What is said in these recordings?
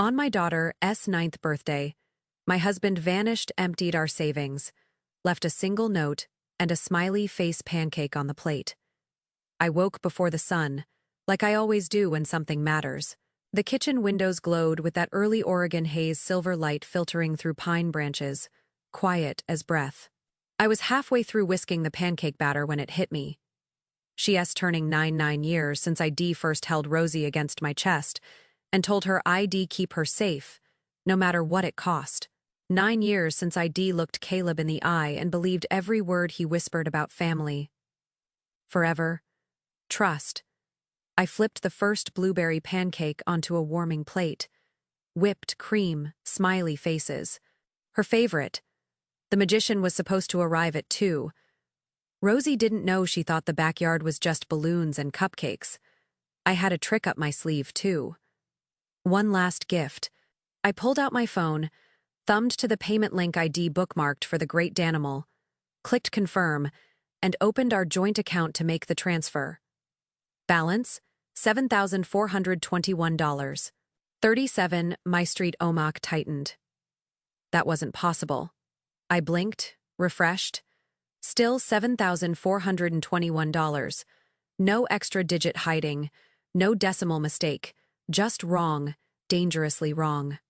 On my daughter's ninth birthday, my husband vanished, emptied our savings, left a single note and a smiley-face pancake on the plate. I woke before the sun, like I always do when something matters. The kitchen windows glowed with that early Oregon haze silver light filtering through pine branches, quiet as breath. I was halfway through whisking the pancake batter when it hit me. She's turning 9 years since I first held Rosie against my chest and told her I'd keep her safe, no matter what it cost. 9 years since I looked Caleb in the eye and believed every word he whispered about family. Forever. Trust. I flipped the first blueberry pancake onto a warming plate. Whipped cream, smiley faces. Her favorite. The magician was supposed to arrive at 2. Rosie didn't know she thought the backyard was just balloons and cupcakes. I had a trick up my sleeve, too. One last gift. I pulled out my phone, thumbed to the payment link I'd bookmarked for the Great Danimal, clicked confirm, and opened our joint account to make the transfer. Balance, $7,421. 37 My Street Omak tightened. That wasn't possible. I blinked, refreshed. Still $7,421. No extra digit hiding, no decimal mistake, just wrong, dangerously wrong.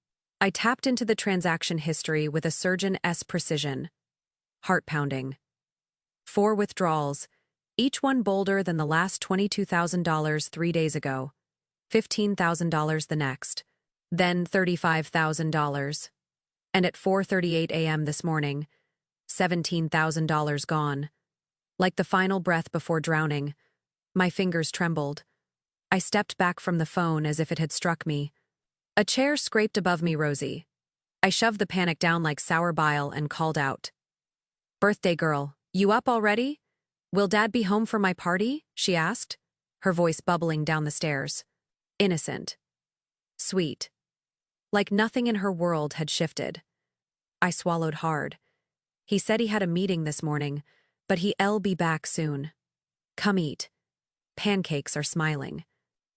I tapped into the transaction history with a surgeon's precision. Heart pounding. 4 withdrawals, each one bolder than the last $22,000 3 days ago. $15,000 the next. Then $35,000. And at 4:38 a.m. this morning, $17,000 gone. Like the final breath before drowning, my fingers trembled. I stepped back from the phone as if it had struck me. A chair scraped above me, Rosie. I shoved the panic down like sour bile and called out. "Birthday girl, you up already? Will Dad be home for my party?" she asked, her voice bubbling down the stairs. Innocent. Sweet. Like nothing in her world had shifted. I swallowed hard. He said he had a meeting this morning, but he'll be back soon. Come eat. Pancakes are smiling.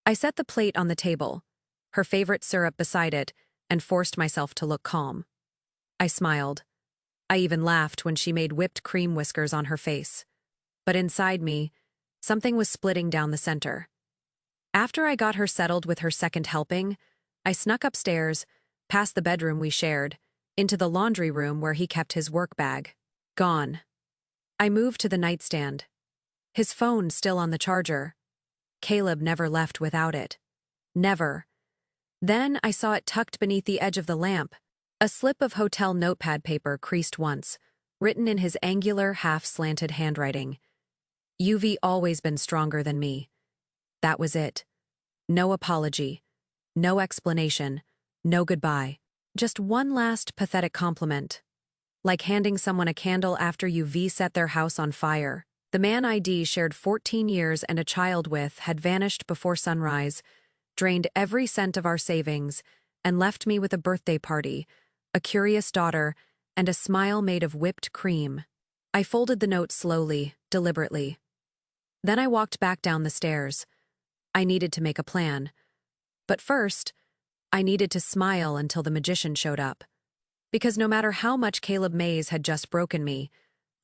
I set the plate on the table, her favorite syrup beside it, and forced myself to look calm. I smiled. I even laughed when she made whipped cream whiskers on her face. But inside me, something was splitting down the center. After I got her settled with her second helping, I snuck upstairs, past the bedroom we shared, into the laundry room where he kept his work bag. Gone. I moved to the nightstand. His phone still on the charger. Caleb never left without it. Never. Then I saw it tucked beneath the edge of the lamp, a slip of hotel notepad paper creased once, written in his angular, half-slanted handwriting. "You've always been stronger than me." That was it. No apology. No explanation. No goodbye. Just one last pathetic compliment. Like handing someone a candle after you've set their house on fire. The man I'd shared 14 years and a child with had vanished before sunrise, drained every cent of our savings, and left me with a birthday party, a curious daughter, and a smile made of whipped cream. I folded the note slowly, deliberately. Then I walked back down the stairs. I needed to make a plan. But first, I needed to smile until the magician showed up. Because no matter how much Caleb Mays had just broken me,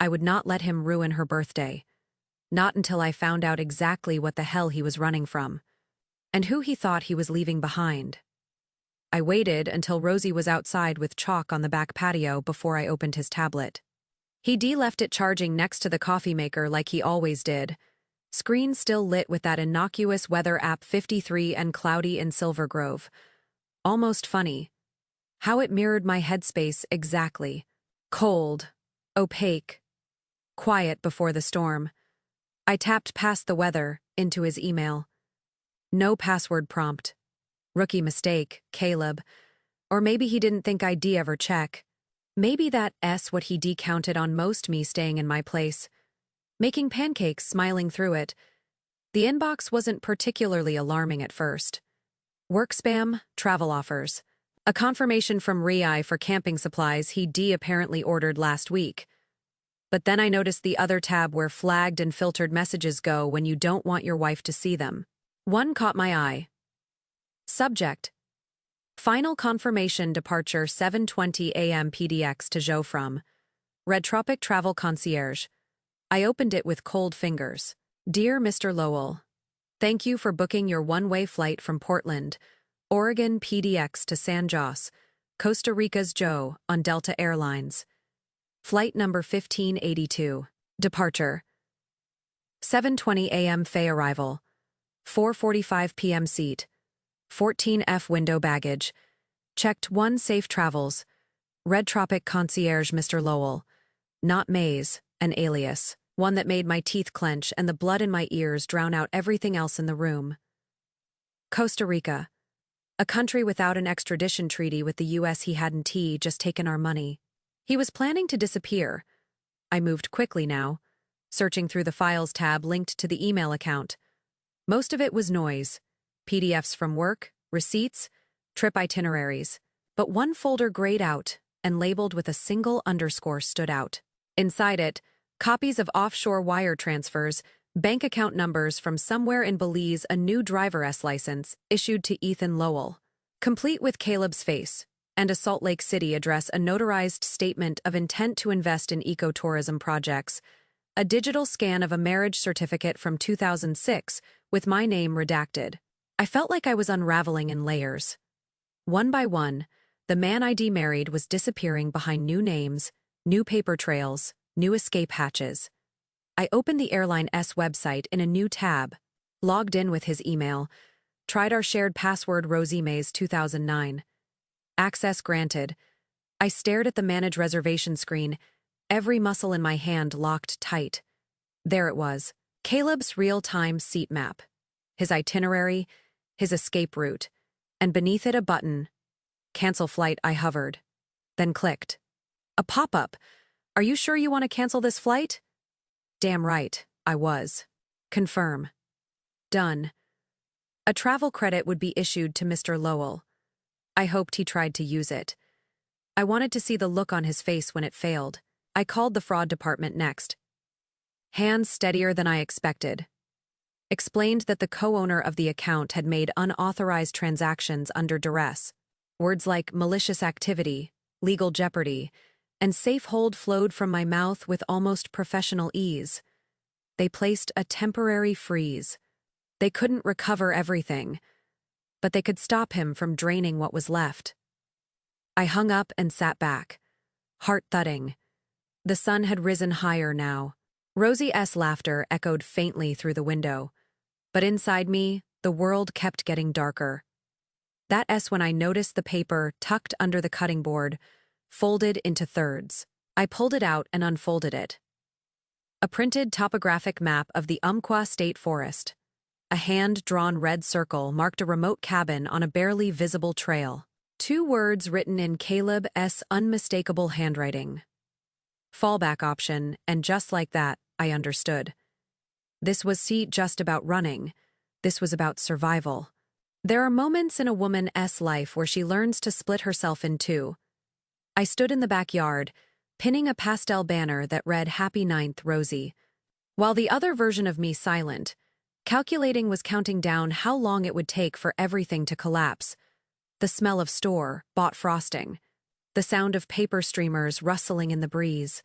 I would not let him ruin her birthday. Not until I found out exactly what the hell he was running from. And who he thought he was leaving behind. I waited until Rosie was outside with chalk on the back patio before I opened his tablet. He left it charging next to the coffee maker like he always did. Screen still lit with that innocuous weather app 53 and cloudy in Silver Grove. Almost funny. How it mirrored my headspace exactly. Cold. Opaque. Quiet before the storm. I tapped past the weather, into his email. No password prompt. Rookie mistake, Caleb. Or maybe he didn't think I'd ever check. Maybe that's what he counted on most me staying in my place. Making pancakes, smiling through it. The inbox wasn't particularly alarming at first. Work spam, travel offers. A confirmation from Rai for camping supplies he'd apparently ordered last week. But then I noticed the other tab where flagged and filtered messages go when you don't want your wife to see them. One caught my eye. Subject: Final confirmation departure 7:20 a.m. PDX to Zhou from Red Tropic Travel Concierge. I opened it with cold fingers. Dear Mr. Lowell, thank you for booking your one-way flight from Portland, Oregon PDX to San Jose, Costa Rica's Zhou on Delta Airlines. Flight number 1582. Departure 7:20 a.m. Fay arrival. 4:45 p.m. seat. 14F window baggage. Checked 1 safe travels. Red Tropic Concierge Mr. Lowell. Not Maze, an alias. One that made my teeth clench and the blood in my ears drown out everything else in the room. Costa Rica. A country without an extradition treaty with the U.S. He hadn't just taken our money. He was planning to disappear. I moved quickly now, searching through the Files tab linked to the email account. Most of it was noise. PDFs from work, receipts, trip itineraries. But one folder grayed out and labeled with a single underscore stood out. Inside it, copies of offshore wire transfers, bank account numbers from somewhere in Belize, a new driver's license issued to Ethan Lowell, complete with Caleb's face, and a Salt Lake City address, a notarized statement of intent to invest in ecotourism projects, a digital scan of a marriage certificate from 2006 with my name redacted. I felt like I was unraveling in layers. One by one, the man I'd married was disappearing behind new names, new paper trails, new escape hatches. I opened the airline's website in a new tab, logged in with his email, tried our shared password Rosie Mays 2009. Access granted. I stared at the manage reservation screen, every muscle in my hand locked tight. There it was, Caleb's real-time seat map, his itinerary, his escape route, and beneath it a button. Cancel flight. I hovered, then clicked. A pop-up. Are you sure you want to cancel this flight? Damn right, I was. Confirm. Done. A travel credit would be issued to Mr. Lowell. I hoped he tried to use it. I wanted to see the look on his face when it failed. I called the fraud department next. Hands steadier than I expected. Explained that the co-owner of the account had made unauthorized transactions under duress. Words like malicious activity, legal jeopardy, and safe hold flowed from my mouth with almost professional ease. They placed a temporary freeze. They couldn't recover everything, but they could stop him from draining what was left. I hung up and sat back, heart thudding. The sun had risen higher now. Rosie's laughter echoed faintly through the window, but inside me, the world kept getting darker. That S when I noticed the paper tucked under the cutting board, folded into thirds. I pulled it out and unfolded it. A printed topographic map of the Umpqua State Forest. A hand-drawn red circle marked a remote cabin on a barely visible trail. 2 words written in Caleb's unmistakable handwriting. Fallback option, and just like that, I understood. This was just about running. This was about survival. There are moments in a woman's life where she learns to split herself in two. I stood in the backyard, pinning a pastel banner that read Happy 9th, Rosie, while the other version of me silent, calculating was counting down how long it would take for everything to collapse. The smell of store-bought frosting, the sound of paper streamers rustling in the breeze,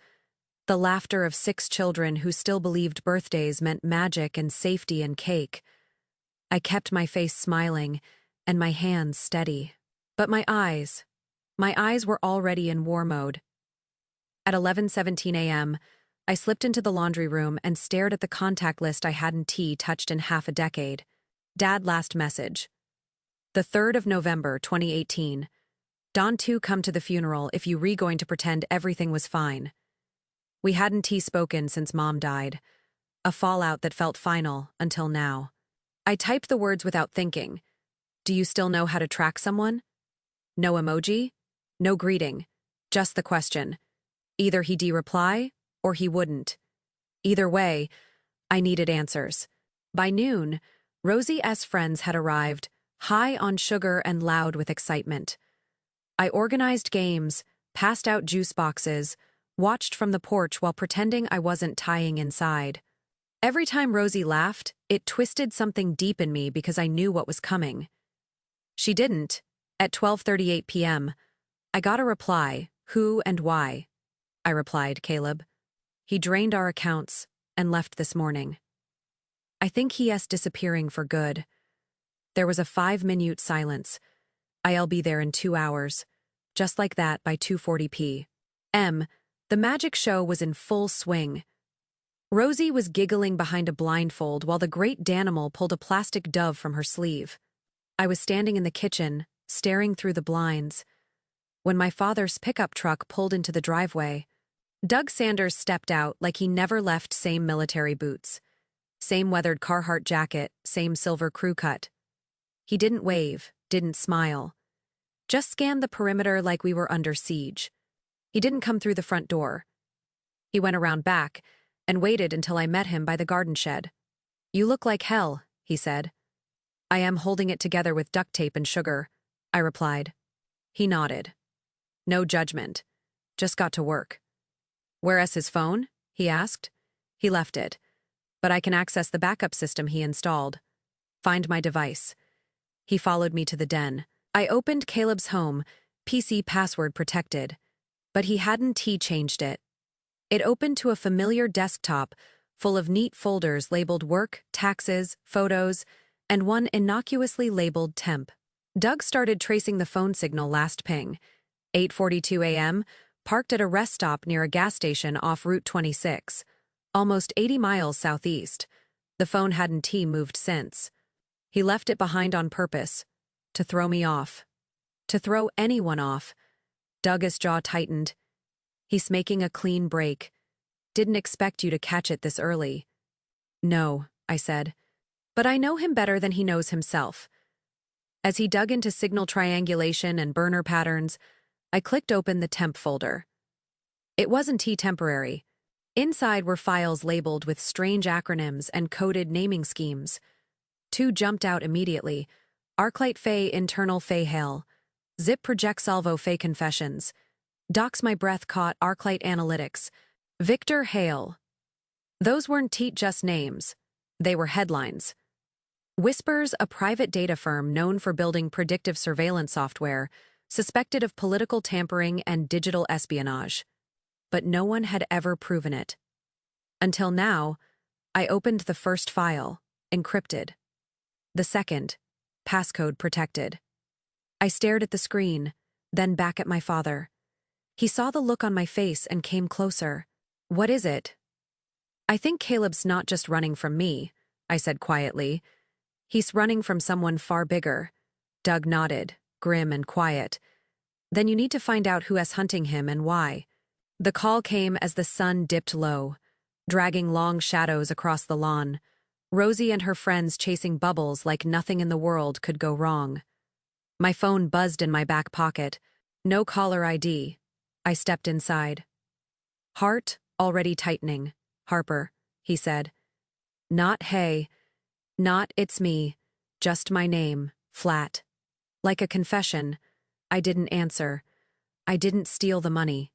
the laughter of 6 children who still believed birthdays meant magic and safety and cake. I kept my face smiling and my hands steady. But my eyes were already in war mode. At 11:17 a.m., I slipped into the laundry room and stared at the contact list I hadn't touched in half a decade. Dad last message. The 3rd of November, 2018. Don 2 come to the funeral if you going to pretend everything was fine. We hadn't spoken since Mom died. A fallout that felt final until now. I typed the words without thinking. Do you still know how to track someone? No emoji, no greeting, just the question. Either he'd reply or he wouldn't. Either way, I needed answers. By noon, Rosie's friends had arrived, high on sugar and loud with excitement. I organized games, passed out juice boxes, watched from the porch while pretending I wasn't tying inside. Every time Rosie laughed, it twisted something deep in me because I knew what was coming. She didn't. At 12:38 p.m., I got a reply, who and why. I replied, Caleb. He drained our accounts and left this morning. I think he is disappearing for good. There was a 5-minute silence. I'll be there in 2 hours. Just like that by 2:40 p.m. The magic show was in full swing. Rosie was giggling behind a blindfold while the great Danimal pulled a plastic dove from her sleeve. I was standing in the kitchen, staring through the blinds, when my father's pickup truck pulled into the driveway. Doug Sanders stepped out like he never left. Same military boots, same weathered Carhartt jacket, same silver crew cut. He didn't wave, didn't smile. Just scanned the perimeter like we were under siege. He didn't come through the front door. He went around back and waited until I met him by the garden shed. You look like hell, he said. I am holding it together with duct tape and sugar, I replied. He nodded. No judgment. Just got to work. Where's his phone? He asked. He left it. But I can access the backup system he installed. Find my device. He followed me to the den. I opened Caleb's home, PC password protected. But he hadn't changed it. It opened to a familiar desktop full of neat folders labeled work, taxes, photos, and one innocuously labeled temp. Doug started tracing the phone signal last ping. 8:42 a.m., parked at a rest stop near a gas station off Route 26, almost 80 miles southeast. The phone hadn't moved since. He left it behind on purpose, to throw me off. To throw anyone off. Doug's jaw tightened. He's making a clean break. Didn't expect you to catch it this early. No, I said. But I know him better than he knows himself. As he dug into signal triangulation and burner patterns, I clicked open the temp folder. It wasn't temporary. Inside were files labeled with strange acronyms and coded naming schemes. 2 jumped out immediately. Arclight Fay Internal Fay Hale. Zip Project Salvo Fay Confessions. Docs My Breath Caught Arclight Analytics. Victor Hale. Those weren't just names. They were headlines. Whispers, a private data firm known for building predictive surveillance software, suspected of political tampering and digital espionage. But no one had ever proven it. Until now, I opened the first file, encrypted. The second, passcode protected. I stared at the screen, then back at my father. He saw the look on my face and came closer. What is it? I think Caleb's not just running from me, I said quietly. He's running from someone far bigger. Doug nodded, grim and quiet. Then you need to find out who is hunting him and why. The call came as the sun dipped low, dragging long shadows across the lawn. Rosie and her friends chasing bubbles like nothing in the world could go wrong. My phone buzzed in my back pocket. No caller ID. I stepped inside. Heart already tightening. Harper, he said. Not hey. Not it's me. Just my name, flat. Like a confession. I didn't answer. I didn't steal the money.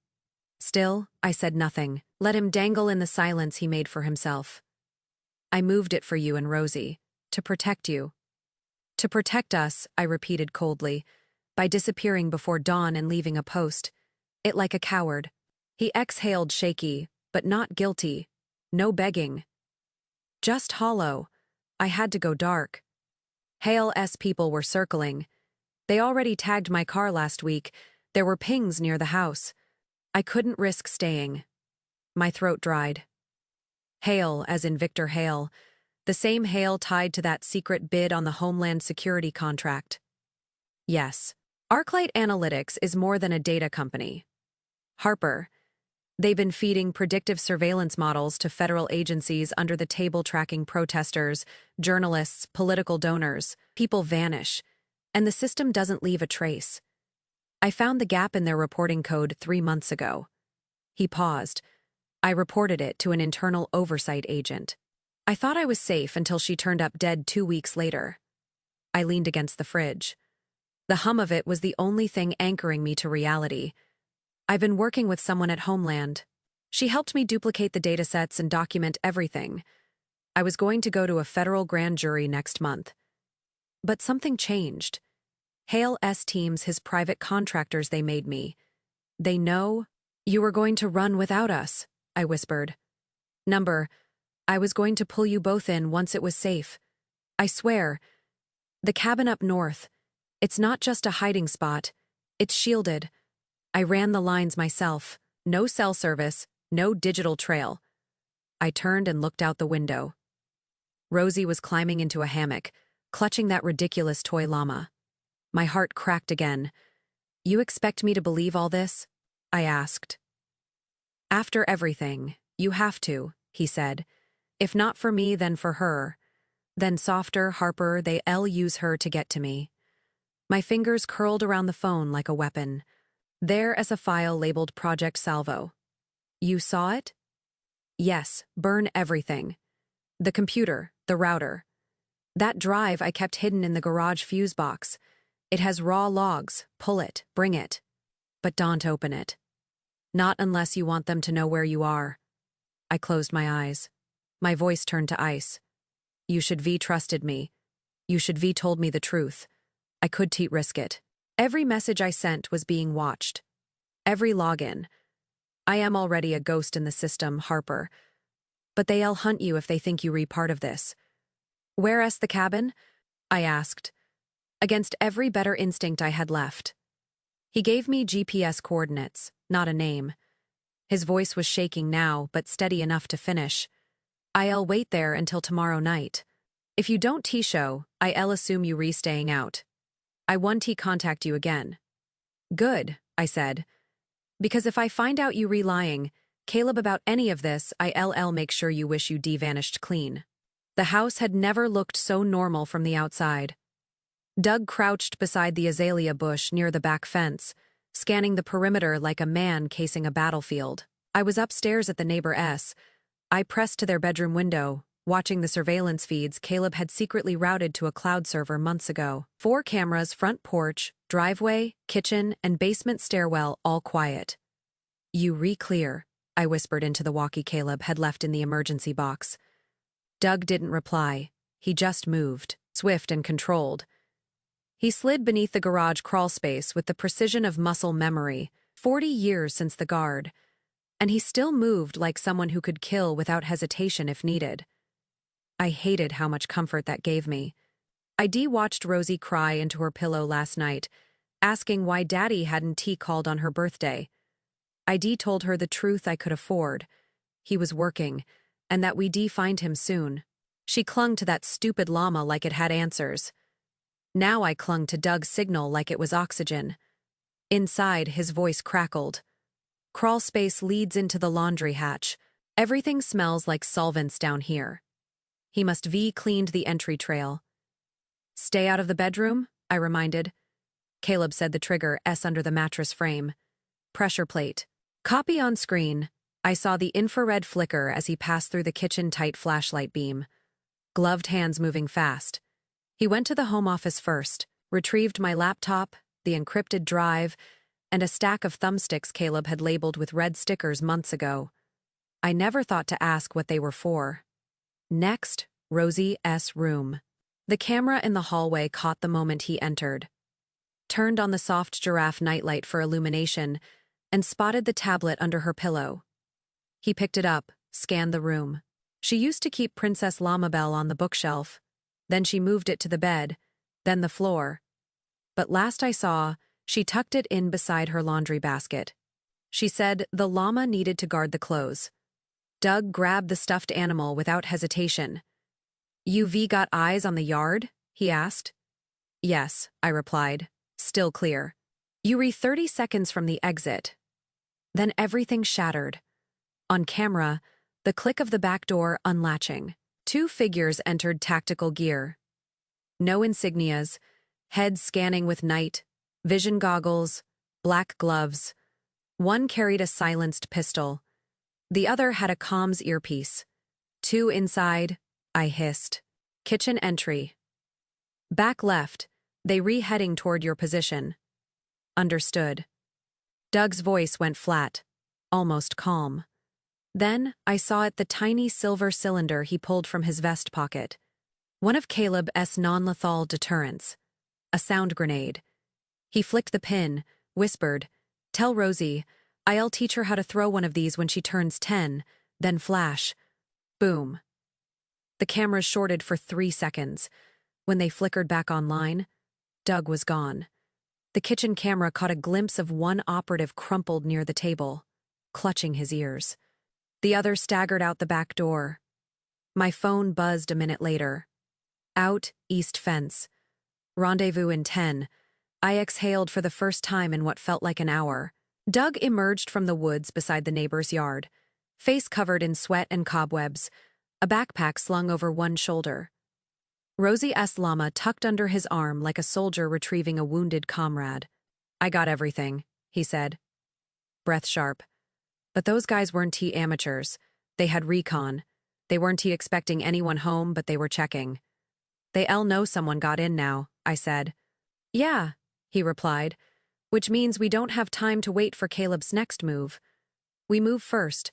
Still, I said nothing. Let him dangle in the silence he made for himself. I moved it for you and Rosie. To protect you. To protect us, I repeated coldly, by disappearing before dawn and leaving a post. It like a coward. He exhaled shaky, but not guilty. No begging. Just hollow. I had to go dark. Hale's people were circling. They already tagged my car last week. There were pings near the house. I couldn't risk staying. My throat dried. Hale, as in Victor Hale. The same Hale tied to that secret bid on the Homeland Security contract. Yes. Arclight Analytics is more than a data company. Harper. They've been feeding predictive surveillance models to federal agencies under the table tracking protesters, journalists, political donors. People vanish, and the system doesn't leave a trace. I found the gap in their reporting code 3 months ago. He paused. I reported it to an internal oversight agent. I thought I was safe until she turned up dead 2 weeks later. I leaned against the fridge. The hum of it was the only thing anchoring me to reality. I've been working with someone at Homeland. She helped me duplicate the datasets and document everything. I was going to go to a federal grand jury next month. But something changed. Hale teams his private contractors they made me. They know you were going to run without us, I whispered. Number, I was going to pull you both in once it was safe. I swear. The cabin up north. It's not just a hiding spot. It's shielded. I ran the lines myself. No cell service, no digital trail. I turned and looked out the window. Rosie was climbing into a hammock, clutching that ridiculous toy llama. My heart cracked again. You expect me to believe all this? I asked. After everything, you have to, he said. If not for me, then for her. Then softer, Harper, they'll use her to get to me. My fingers curled around the phone like a weapon. There as a file labeled Project Salvo. You saw it? Yes, burn everything. The computer, the router. That drive I kept hidden in the garage fuse box. It has raw logs. Pull it, bring it. But don't open it. Not unless you want them to know where you are. I closed my eyes. My voice turned to ice. You should V trusted me. You should V told me the truth. I could risk it. Every message I sent was being watched. Every login. I am already a ghost in the system, Harper. But they'll hunt you if they think you re part of this. Where's the cabin? I asked. Against every better instinct I had left. He gave me GPS coordinates, not a name. His voice was shaking now, but steady enough to finish. I'll wait there until tomorrow night. If you don't show, I'll assume you staying out. I won't contact you again. Good, I said. Because if I find out you lying, Caleb, about any of this, I'll make sure you wish you vanished clean. The house had never looked so normal from the outside. Doug crouched beside the azalea bush near the back fence, scanning the perimeter like a man casing a battlefield. I was upstairs at the neighbor's. I pressed to their bedroom window, watching the surveillance feeds Caleb had secretly routed to a cloud server months ago. 4 cameras, front porch, driveway, kitchen, and basement stairwell, all quiet. You clear, I whispered into the walkie Caleb had left in the emergency box. Doug didn't reply. He just moved, swift and controlled. He slid beneath the garage crawl space with the precision of muscle memory, 40 years since the guard. And he still moved like someone who could kill without hesitation if needed. I hated how much comfort that gave me. I watched Rosie cry into her pillow last night, asking why Daddy hadn't called on her birthday. I told her the truth I could afford. He was working, and that we'd find him soon. She clung to that stupid llama like it had answers. Now I clung to Doug's signal like it was oxygen. Inside, his voice crackled. Crawl space leads into the laundry hatch. Everything smells like solvents down here. He must cleaned the entry trail. Stay out of the bedroom, I reminded. Caleb said the trigger S under the mattress frame. Pressure plate. Copy on screen. I saw the infrared flicker as he passed through the kitchen-tight flashlight beam. Gloved hands moving fast. He went to the home office first, retrieved my laptop, the encrypted drive, and a stack of thumbsticks Caleb had labeled with red stickers months ago. I never thought to ask what they were for. Next, Rosie's room. The camera in the hallway caught the moment he entered. Turned on the soft giraffe nightlight for illumination, and spotted the tablet under her pillow. He picked it up, scanned the room. She used to keep Princess Lamabelle on the bookshelf. Then she moved it to the bed, then the floor. But last I saw, she tucked it in beside her laundry basket. She said the llama needed to guard the clothes. Doug grabbed the stuffed animal without hesitation. "You've got eyes on the yard?" he asked. "Yes," I replied, still clear. "You 30 seconds from the exit." Then everything shattered. On camera, the click of the back door unlatching. 2 figures entered tactical gear. No insignias, heads scanning with night, vision goggles, black gloves. One carried a silenced pistol. The other had a comms earpiece. 2 inside, I hissed. Kitchen entry. Back left, they heading toward your position. Understood. Doug's voice went flat, almost calm. Then I saw the tiny silver cylinder he pulled from his vest pocket. One of Caleb's non-lethal deterrents. A sound grenade. He flicked the pin, whispered, "Tell Rosie, I'll teach her how to throw one of these when she turns 10, then flash." Boom. The cameras shorted for 3 seconds. When they flickered back online, Doug was gone. The kitchen camera caught a glimpse of one operative crumpled near the table, clutching his ears. The other staggered out the back door. My phone buzzed a minute later. Out, east fence. Rendezvous in 10. I exhaled for the first time in what felt like an hour. Doug emerged from the woods beside the neighbor's yard, face covered in sweat and cobwebs, a backpack slung over one shoulder. Rosie S. Llama tucked under his arm like a soldier retrieving a wounded comrade. "I got everything," he said, breath sharp. But those guys weren't amateurs. They had recon. They weren't expecting anyone home, but they were checking. "They know someone got in now," I said. "Yeah," he replied, "which means we don't have time to wait for Caleb's next move. We move first."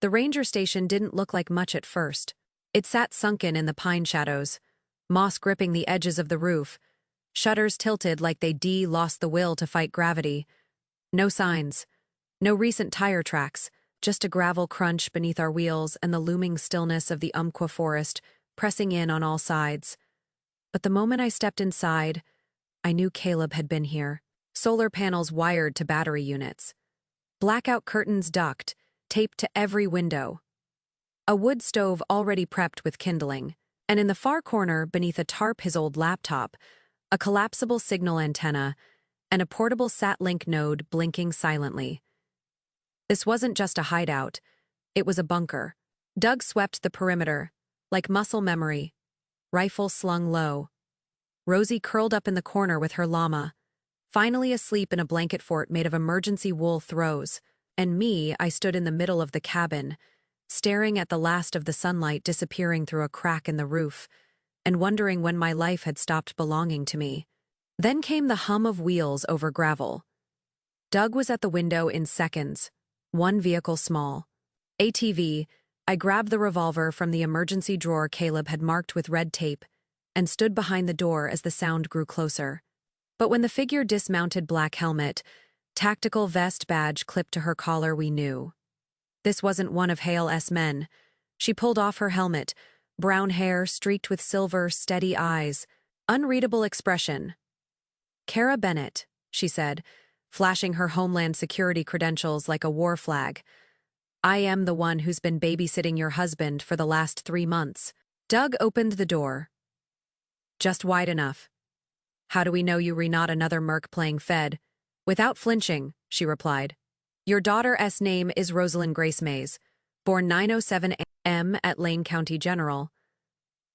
The ranger station didn't look like much at first. It sat sunken in the pine shadows, moss gripping the edges of the roof, shutters tilted like they'd lost the will to fight gravity. No signs, no recent tire tracks, just a gravel crunch beneath our wheels and the looming stillness of the Umpqua forest pressing in on all sides. But the moment I stepped inside, I knew Caleb had been here. Solar panels wired to battery units. Blackout curtains ducked, taped to every window. A wood stove already prepped with kindling. And in the far corner, beneath a tarp his old laptop, a collapsible signal antenna, and a portable sat-link node blinking silently. This wasn't just a hideout, it was a bunker. Doug swept the perimeter, like muscle memory, rifle slung low. Rosie curled up in the corner with her llama, finally asleep in a blanket fort made of emergency wool throws, and me, I stood in the middle of the cabin, staring at the last of the sunlight disappearing through a crack in the roof, and wondering when my life had stopped belonging to me. Then came the hum of wheels over gravel. Doug was at the window in seconds, one vehicle small. ATV, I grabbed the revolver from the emergency drawer Caleb had marked with red tape, and stood behind the door as the sound grew closer. But when the figure dismounted, black helmet, tactical vest badge clipped to her collar, we knew. This wasn't one of Hale's men. She pulled off her helmet, brown hair streaked with silver, steady eyes, unreadable expression. "Kara Bennett," she said, flashing her Homeland Security credentials like a war flag. "I am the one who's been babysitting your husband for the last 3 months." Doug opened the door. "Just wide enough." "How do we know you were not another merc playing Fed?" "Without flinching," she replied. "Your daughter's name is Rosalind Grace Mays, born 9:07 a.m. at Lane County General.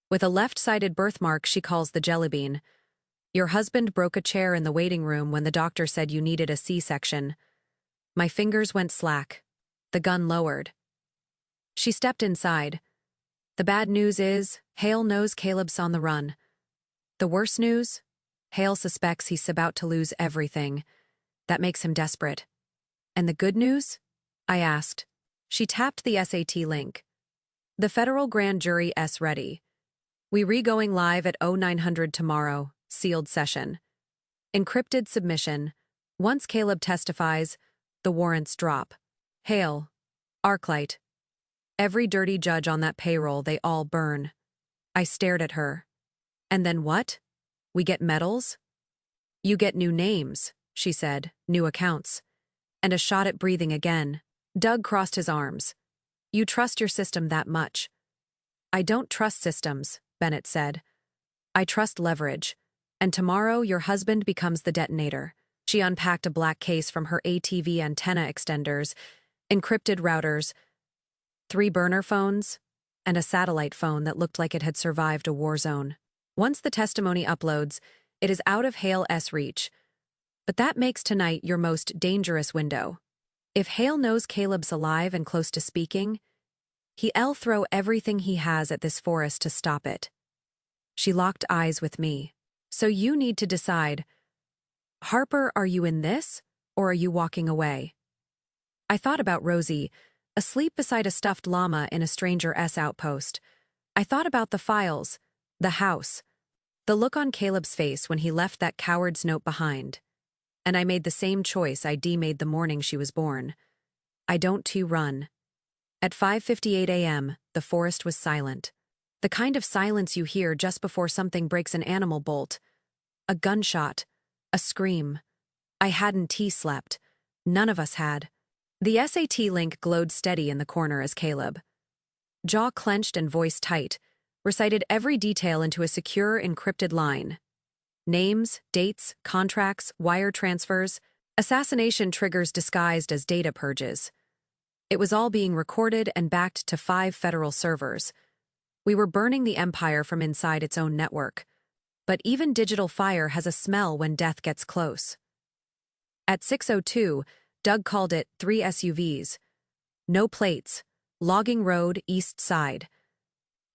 With a left-sided birthmark she calls the jellybean. Your husband broke a chair in the waiting room when the doctor said you needed a C-section." My fingers went slack. The gun lowered. She stepped inside. "The bad news is, Hale knows Caleb's on the run. The worst news? Hale suspects he's about to lose everything. That makes him desperate." "And the good news?" I asked. She tapped the SAT link. "The federal grand jury is ready. We re-going live at 0900 tomorrow, sealed session. Encrypted submission. Once Caleb testifies, the warrants drop. Hale. Arclight. Every dirty judge on that payroll, they all burn." I stared at her. "And then what? We get medals?" "You get new names," she said, "new accounts. And a shot at breathing again." Doug crossed his arms. "You trust your system that much?" "I don't trust systems," Bennett said. "I trust leverage. And tomorrow your husband becomes the detonator." She unpacked a black case from her ATV antenna extenders, encrypted routers, 3 burner phones, and a satellite phone that looked like it had survived a war zone. Once the testimony uploads, it is out of Hale's reach. But that makes tonight your most dangerous window. If Hale knows Caleb's alive and close to speaking, he'll throw everything he has at this forest to stop it. She locked eyes with me. "So you need to decide, Harper, are you in this, or are you walking away?" I thought about Rosie, asleep beside a stuffed llama in a stranger's outpost. I thought about the files, the house, the look on Caleb's face when he left that coward's note behind. and I made the same choice I made the morning she was born. I don't run. At 5:58 a.m., the forest was silent. The kind of silence you hear just before something breaks an animal bolt. A gunshot. A scream. I hadn't slept. None of us had. The SAT link glowed steady in the corner as Caleb, jaw clenched and voice tight, recited every detail into a secure, encrypted line. Names, dates, contracts, wire transfers, assassination triggers disguised as data purges. It was all being recorded and backed to 5 federal servers. We were burning the empire from inside its own network. But even digital fire has a smell when death gets close. At 6:02, Doug called it 3 SUVs. No plates. Logging Road, East Side.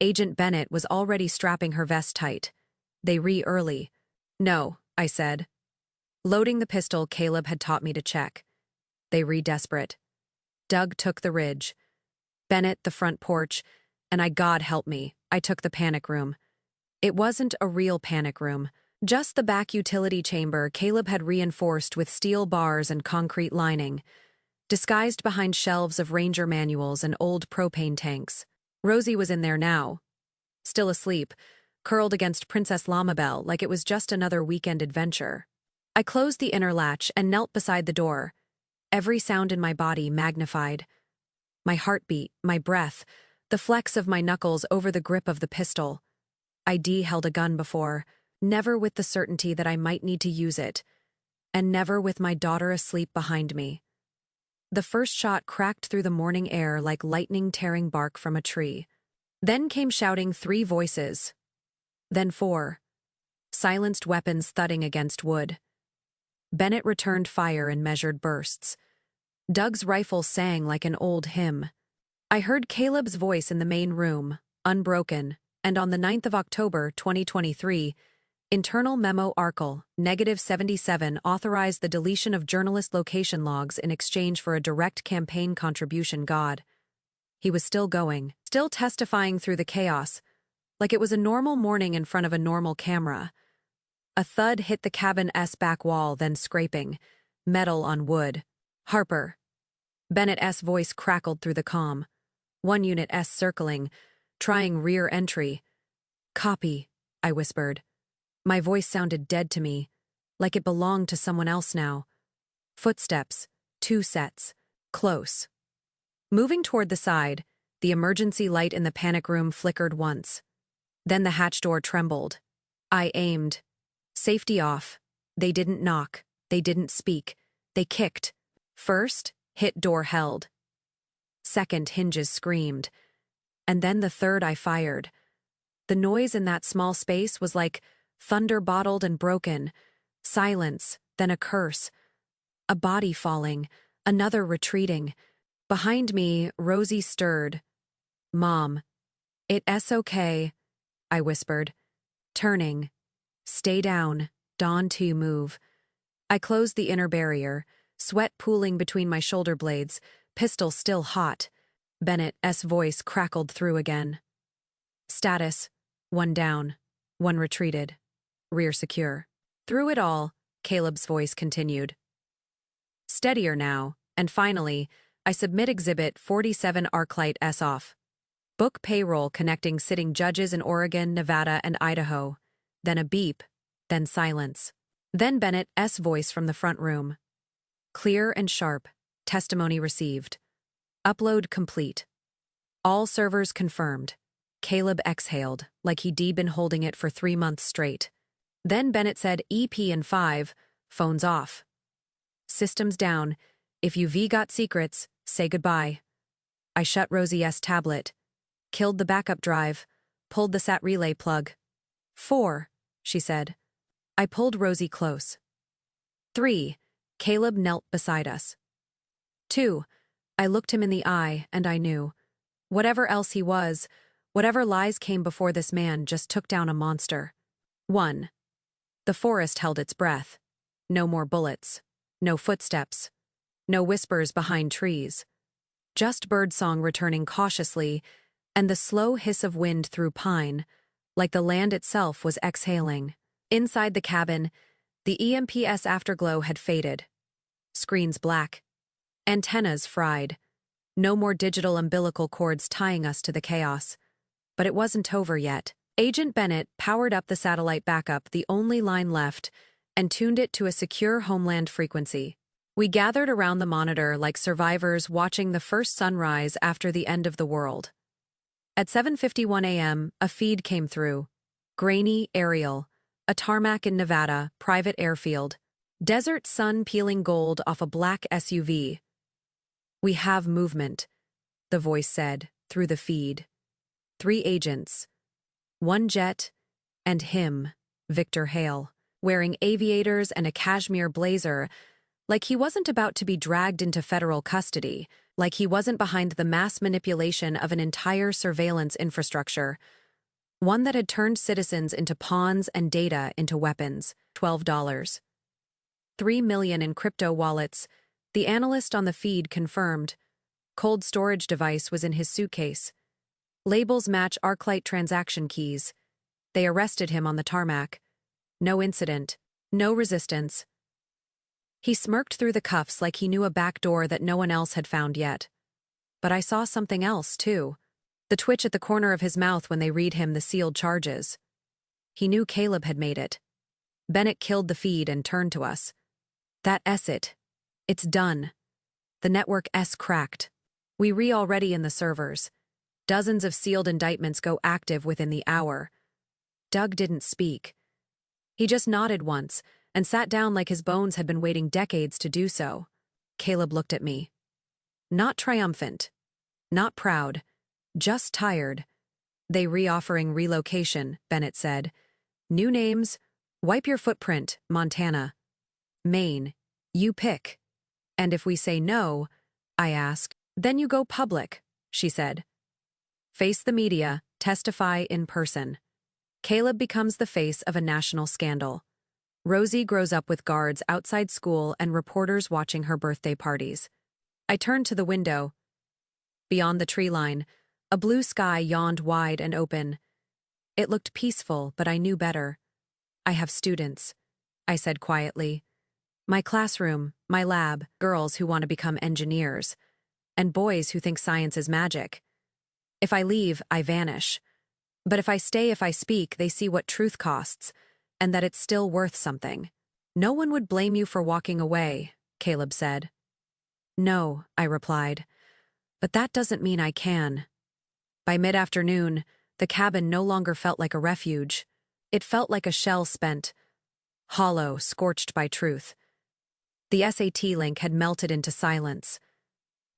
Agent Bennett was already strapping her vest tight. They early. No, I said. Loading the pistol Caleb had taught me to check. They desperate. Doug took the ridge. Bennett the front porch, and God help me, I took the panic room. It wasn't a real panic room. Just the back utility chamber Caleb had reinforced with steel bars and concrete lining, disguised behind shelves of ranger manuals and old propane tanks. Rosie was in there now, still asleep, curled against Princess Lamabelle like it was just another weekend adventure. I closed the inner latch and knelt beside the door, every sound in my body magnified. My heartbeat, my breath, the flex of my knuckles over the grip of the pistol. I'd held a gun before, never with the certainty that I might need to use it, and never with my daughter asleep behind me. The first shot cracked through the morning air like lightning tearing bark from a tree. Then came shouting 3 voices. Then 4. Silenced weapons thudding against wood. Bennett returned fire in measured bursts. Doug's rifle sang like an old hymn. I heard Caleb's voice in the main room, unbroken, and on the 9th of October, 2023, Internal Memo Article, -77 authorized the deletion of journalist location logs in exchange for a direct campaign contribution. God. He was still going, still testifying through the chaos, like it was a normal morning in front of a normal camera. A thud hit the cabin's back wall, then scraping, metal on wood. Harper. Bennett's voice crackled through the comm. 1 Unit circling, trying rear entry. Copy, I whispered. My voice sounded dead to me, like it belonged to someone else now. Footsteps, 2 sets, close. Moving toward the side, the emergency light in the panic room flickered once. Then the hatch door trembled. I aimed. Safety off. They didn't knock. They didn't speak. They kicked. First, hit door held. Second, hinges screamed. And then the third I fired. The noise in that small space was like thunder bottled and broken. Silence, then a curse. A body falling, another retreating. Behind me, Rosie stirred. Mom. It's okay, I whispered. Turning. Stay down, don't move. I closed the inner barrier, sweat pooling between my shoulder blades, pistol still hot. Bennett's voice crackled through again. Status, 1 down, 1 retreated. Rear secure. Through it all, Caleb's voice continued. Steadier now, and finally, I submit Exhibit 47 Arclight S off. Book payroll connecting sitting judges in Oregon, Nevada, and Idaho. Then a beep, then silence. Then Bennett's voice from the front room. Clear and sharp, testimony received. Upload complete. All servers confirmed. Caleb exhaled, like he'd been holding it for 3 months straight. Then Bennett said EP and 5, phones off. Systems down. If you've got secrets, say goodbye. I shut Rosie's tablet, killed the backup drive, pulled the SAT relay plug. 4, she said. I pulled Rosie close. 3, Caleb knelt beside us. 2, I looked him in the eye and I knew. Whatever else he was, whatever lies came before this man just took down a monster. 1. The forest held its breath. No more bullets. No footsteps. No whispers behind trees. Just birdsong returning cautiously, and the slow hiss of wind through pine, like the land itself was exhaling. Inside the cabin, The EMP's afterglow had faded. Screens black. Antennas fried. No more digital umbilical cords tying us to the chaos. But it wasn't over yet. Agent Bennett powered up the satellite backup, the only line left, and tuned it to a secure homeland frequency. We gathered around the monitor like survivors watching the first sunrise after the end of the world. At 7:51 a.m., a feed came through. Grainy, aerial. A tarmac in Nevada, private airfield. Desert sun peeling gold off a black SUV. "We have movement," the voice said, through the feed. 3 agents. 1 jet, and him, Victor Hale, wearing aviators and a cashmere blazer, like he wasn't about to be dragged into federal custody, like he wasn't behind the mass manipulation of an entire surveillance infrastructure, one that had turned citizens into pawns and data into weapons. $12. 3 million in crypto wallets, the analyst on the feed confirmed. Cold storage device was in his suitcase. Labels match ArcLight transaction keys. They arrested him on the tarmac. No incident. No resistance. He smirked through the cuffs like he knew a back door that no one else had found yet. But I saw something else, too. The twitch at the corner of his mouth when they read him the sealed charges. He knew Caleb had made it. Bennett killed the feed and turned to us. "That it. It's done. The network cracked. We already in the servers. Dozens of sealed indictments go active within the hour." Doug didn't speak. He just nodded once and sat down like his bones had been waiting decades to do so. Caleb looked at me. Not triumphant. Not proud. Just tired. "They reoffering relocation," Bennett said. "New names. Wipe your footprint, Montana. Maine. You pick. And if we say no," I asked, "then you go public," she said. "Face the media, testify in person." Caleb becomes the face of a national scandal. Rosie grows up with guards outside school and reporters watching her birthday parties. I turned to the window. Beyond the tree line, a blue sky yawned wide and open. It looked peaceful, but I knew better. "I have students," I said quietly. "My classroom, my lab, girls who want to become engineers, and boys who think science is magic. If I leave, I vanish. But if I stay, if I speak, they see what truth costs, and that it's still worth something." "No one would blame you for walking away," Caleb said. "No," I replied. "But that doesn't mean I can." By mid-afternoon, the cabin no longer felt like a refuge. It felt like a shell spent, hollow, scorched by truth. The SAT link had melted into silence.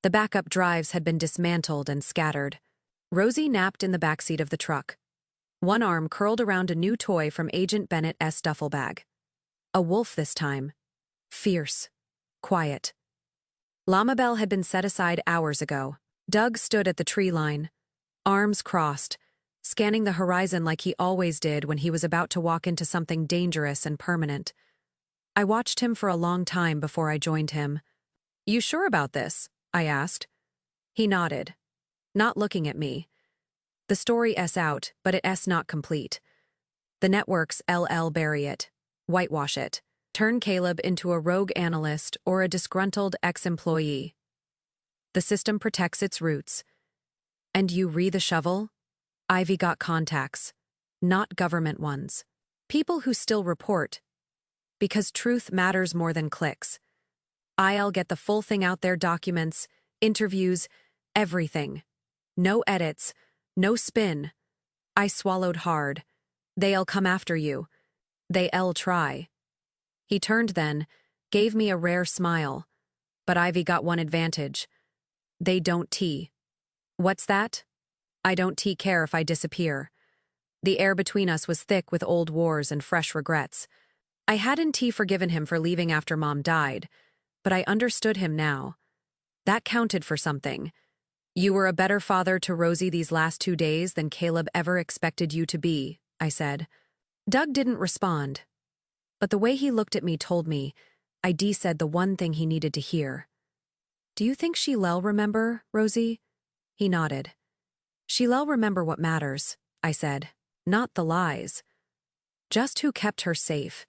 The backup drives had been dismantled and scattered. Rosie napped in the backseat of the truck. One arm curled around a new toy from Agent Bennett's duffel bag. A wolf this time. Fierce. Quiet. Lamabelle had been set aside hours ago. Doug stood at the tree line, arms crossed, scanning the horizon like he always did when he was about to walk into something dangerous and permanent. I watched him for a long time before I joined him. "You sure about this?" I asked. He nodded, not looking at me. "The story out, but it's not complete. The networks bury it, whitewash it, turn Caleb into a rogue analyst or a disgruntled ex-employee. The system protects its roots. And you the shovel? Ivy got contacts, not government ones. People who still report. Because truth matters more than clicks. I'll get the full thing out there, documents, interviews, everything. No edits, no spin." I swallowed hard. "They'll come after you. They'll try." He turned then, gave me a rare smile. "But Ivy got one advantage. They don't tea." "What's that?" "I don't care if I disappear." The air between us was thick with old wars and fresh regrets. I hadn't forgiven him for leaving after Mom died, but I understood him now. That counted for something. "You were a better father to Rosie these last 2 days than Caleb ever expected you to be," I said. Doug didn't respond, but the way he looked at me told me I said the one thing he needed to hear. "Do you think she'll remember, Rosie?" He nodded. "She'll remember what matters," I said. "Not the lies. Just who kept her safe."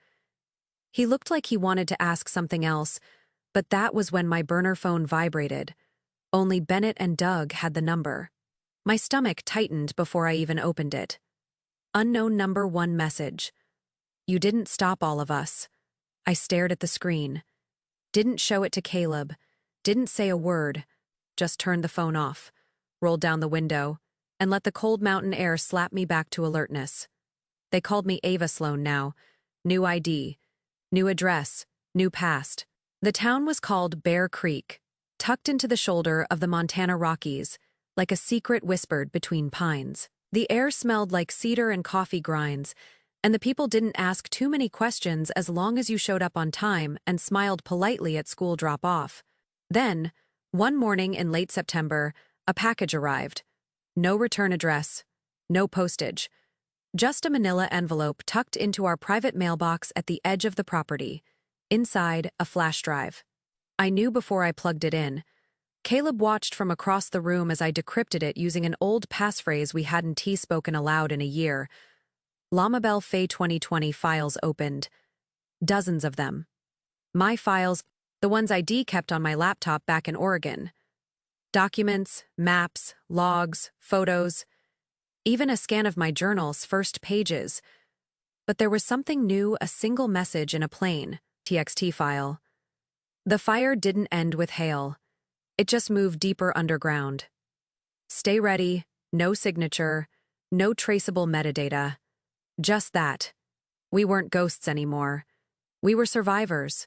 He looked like he wanted to ask something else, but that was when my burner phone vibrated. Only Bennett and Doug had the number. My stomach tightened before I even opened it. Unknown number 1 message. You didn't stop all of us. I stared at the screen. Didn't show it to Caleb. Didn't say a word. Just turned the phone off, rolled down the window, and let the cold mountain air slap me back to alertness. They called me Ava Sloan now. New ID. New address. New past. The town was called Bear Creek, tucked into the shoulder of the Montana Rockies, like a secret whispered between pines. The air smelled like cedar and coffee grinds, and the people didn't ask too many questions as long as you showed up on time and smiled politely at school drop-off. Then, one morning in late September, a package arrived. No return address, no postage. Just a manila envelope tucked into our private mailbox at the edge of the property. Inside, a flash drive. I knew before I plugged it in. Caleb watched from across the room as I decrypted it using an old passphrase we hadn't spoken aloud in a year. Lamabelle Fay 2020 files opened. Dozens of them. My files, the ones ID kept on my laptop back in Oregon. Documents, maps, logs, photos, even a scan of my journal's first pages. But there was something new, a single message in a plain TXT file. The fire didn't end with hail. It just moved deeper underground. Stay ready, no signature, no traceable metadata. Just that. We weren't ghosts anymore. We were survivors.